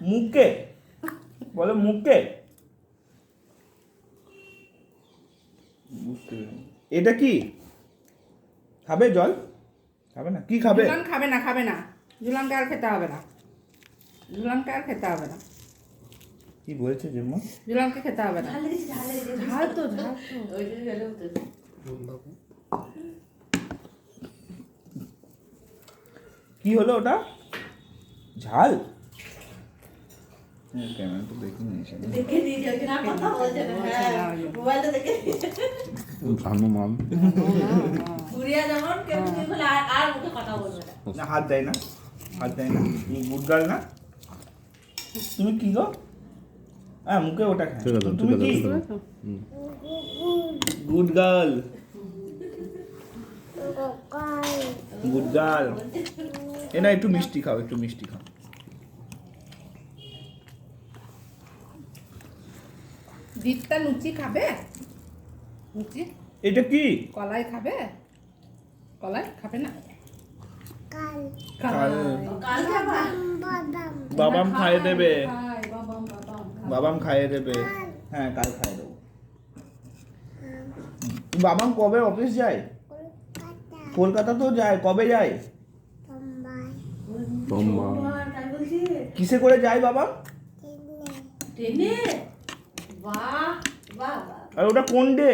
মুখে বলো মুখে। এটা কি খাবে? জল খাবে না? কি খাবে? ঝুলন খাবে না, খাবে না। ঝুলনকে আর খেতে হবে না, ঝুলনকে আর খেতে হবে না। কি বলছে জেম্মা? ঝুলনকে খেতে হবে না। ঝাল তো, ঝাল তো। কি হলো ওটা? ঝাল? ক্যামেরা তো দেখে নিয়েছি। দেখে দিয়েছে ওই জন্য আর কথা বলছে না। হ্যাঁ, মোবাইলটা দেখে দিয়েছে। ভালো মাম। ঘুরিয়া যেমন কেউ কিছু বলে আর মুখে কথা বলবে না। না হাত দেয় না, হাত দেয় না। তুমি গুড গার্ল না? তুমি কি গো? হ্যাঁ মুখে ওটা খায়। ঠিক আছে, তুমি কি? ঠিক আছে। Good girl, good girl. এ না একটু মিষ্টি খাও, একটু মিষ্টি খাও। দিদটা লুচি খাবে? লুচি এটা কি? কলাই খাবে? কলাই খাবে না? কাল। কলাই। কাল খাবা? বাবাম খাইয়ে দেবে, খায়, বাবাম, বাবাম খায়। বাবাম খাইয়ে দেবে। হ্যাঁ কাল খাইয়ে দেবো। বাবাম কবে অফিস যায়? কলকাতা তো যায়। কবে যায়? সোমবার। তাই বলছি। কিসে করে যায় বাবা? ট্রেনে? বাহ বাহ বাহ। আর ওটা কোন ডে?